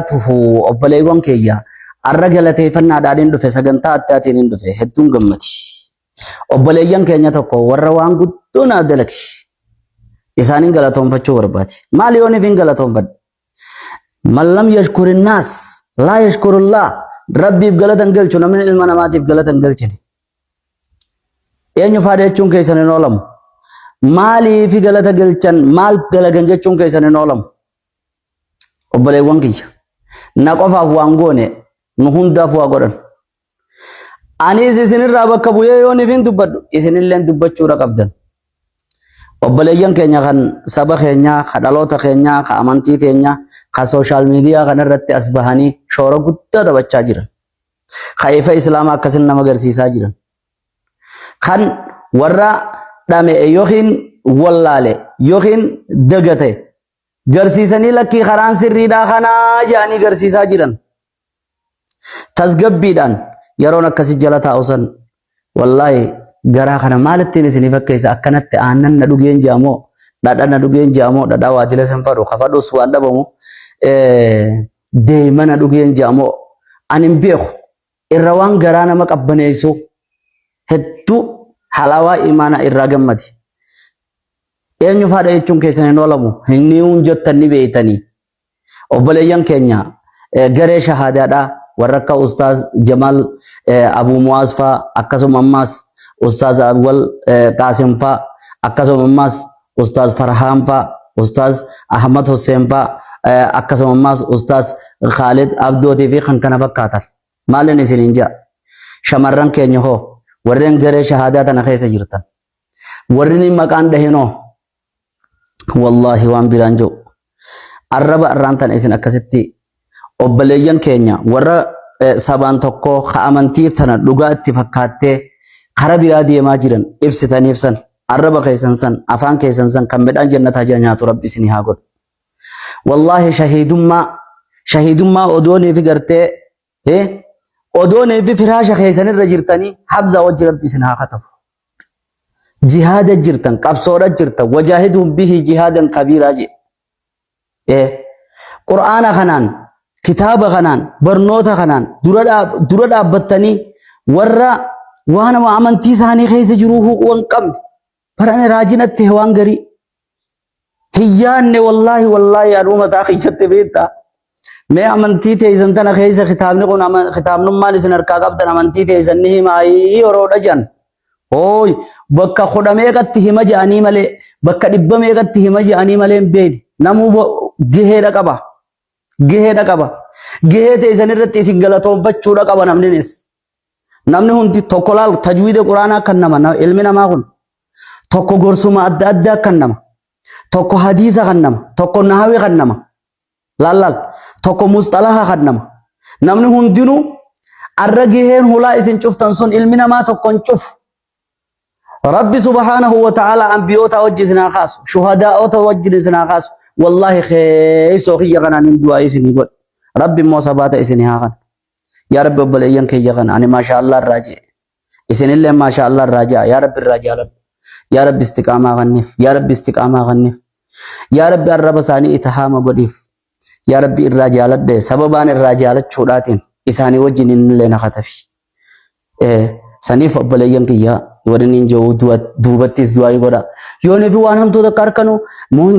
tuhu obboleewwan keeyya arra galateeffannaadhaan dhufe sagantaa addaatiin dhufe hedduun gammati. Obboleeyyan keenya tokko warra waan guddoo na dalagi isaaniin galatoonfachuu barbaade. Maal yooniif hin galatoonfadhu? Man lam yashkurin naas laa yashkurullah. Rabbiif galatan galchu namni ilma namaatiif galatan galchine. Eenyu faada jechuun keessan hin oolamu. Maaliif galata galchan maal dalagan jechuun keessan hin oolamu. Obboleewwan kiyya na qofaaf waan goone nu hundaaf waa godhan. Anis isinirraa bakka bu'ee yooniif hin dubbadhu isinillee dubbachuudha qabdan. Obboleeyyan keenya kan saba keenya, kan dhaloota keenya, kan amantii keenya, kan sooshaal miidiyaa kanarratti as bahanii shoora guddaa taphachaa jiran. Kan ifa islaamaa akkasin nama agarsiisaa jiran. Kan warra dhame yookiin wallaale yookiin dagate garsiisanii lakkii karaan sirriidhaa kanaa jedhanii garsiisaa jiran. Tasgabbiidhaan yeroon akkasii jala taa'u san wallaahi garaa kana maalittiin isinii fakkeessa akkanatti aannan na dhugeen jaamoo dhadha na dhugeen jaamoo dhadhaa waadila san fadhu kafadhus waan dhabamu deema na dhugeen jaamoo ani hin beeku irra waan garaa nama qabbaneessu hedduu halawaa imaana irraa gammadi. Eenyu faadha jechuun keessan hin oolamu inni hunjottan ni beeytanii. Obboleeyyan keenya garee shahaadaadhaa warra akka Ustaaz Jamal Abu Muaz faa akkasuma ammaas Ustaaz Awwal Qasim faa akkasuma ammaas Ustaaz Farhaan faa Ustaaz Ahmad Hussein faa akkasuma ammaas Ustaaz Khalid Abdootii fi kan kana fakkaatan. Maalin isiniin jaa shamarran keenya hoo warreen garee shahaadaa tana keessa jirtan warri maqaan dhahinoo wallahi waan biraan jiru arraba arraan tan isin akkasitti obboleeyyan keenya warra sabaan tokko ka amantii tana dhugaa itti fakkaattee kara biraa deemaa jiran ibsitaniif san arraba keessan san afaan keessan san kan midhaan jannataa jira nyaatu rabbi isinii haa godhu. Wallahi shahidummaa odoonii fi gartee odoonii fi firaasha keessan irra jirtanii habza wajji rabbi isin haa katabu. Jihaada jirtan qabsoodha jirtan wajaahidhum bihi jihaadan kabiiraa jedhe. Qur'aana kanaan kitaaba kanaan barnoota kanaan dura dhaabbattanii warra waan amantii isaanii keessa jiru huquuqan qabne barane raajinatti waan garii hiyyaanne wallahi aduma taa keessatti beektaa. Mee amantii teessan tana keessa kitaabni kun kitaabnummaan isin harkaa qabdan amantii teessan ni himaayii yoroodha jedhan. Hooy bakka kudha meeqatti hima jedhanii malee bakka 100 meeqatti hima jedhanii malee hin beekne namuu gaheedha qaba. Gaheedha qaba. Gahee teessan irratti isin galatoonfachuudha qaba namnis. Namni hundi tokko laal tajwiida quraanaa kan nama ilmi namaa kun tokko gorsuma adda addaa kan nama tokko hadiisa kan nama tokko nahawi kan nama laal tokko mustalaha kan nama namni hundinuu arra gaheen hulaa isin cuftan sun ilmi namaa tokkon cufu. Rabbi subhanahu wa ta'ala anbiyoota wajjin kaasu shuhadaa'oota wajjin kaasu wallahi khayso khiyya kanaan du'a isinii godhe rabbi immoo sabaata isinii haa kan yaa rabbi obboleeyyan keeyya kan ani maashaallah raaji isinillee maashaallah raaji yaa rabbi raajalan yaa rabbi istiqaamaa kanniif yaa rabbi istiqaamaa kanniif yaa rabbi arraba isaanii itahaama godhiif yaa rabbi irraa jaaladhe sababaan irraa jaalachuudhaatiin isaanii wajjin illee na katabi. Saniif obboleeyyan kiyya warreen jiru duubattis du'aa godha. Yooniif waan hamtoota akka harkanu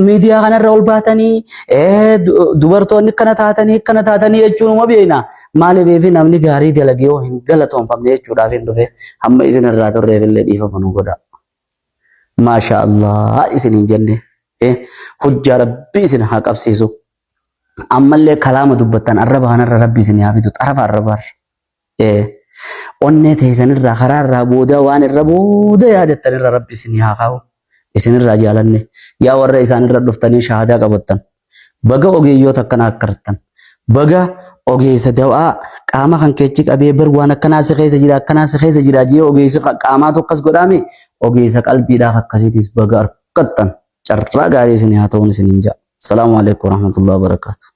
miidiyaa kanarra ol baatanii dubartoonni kana taatanii jechuun uma beekna. Maaliif namni gaarii dalagee yoo hin galatoonfamne jechuudhaaf hin dhufe hamma isin irraa turreef illee dhiifama nu godha. Maasha Allah isiniin jenne hujjaa rabbi isin haa qabsiisu. Ammallee kalaama dubbattan arraba kanarra rabbi isin haa fidu xarafa arrabaarra. Onnee teessan irraa karaa irraa booda waan irra booda yaadattan irra rabbi isin haa kaa'u isin irraa jaalanne yaa warra isaan irra dhuftanii shahaadaa qabattan baga ogeeyyoota akkana akkartan baga ogeessa dawaa qaama kan keechi qabee bar waan akkanaa si keessa jira jee ogeessa qaamaa tokkas godhaame ogeessa qalbiidhaa akkasiitis baga arkattan carraa gaarii isin haa ta'uun isiniin jaa. Salaamu alaikum warahmatullahi wabarakatuh.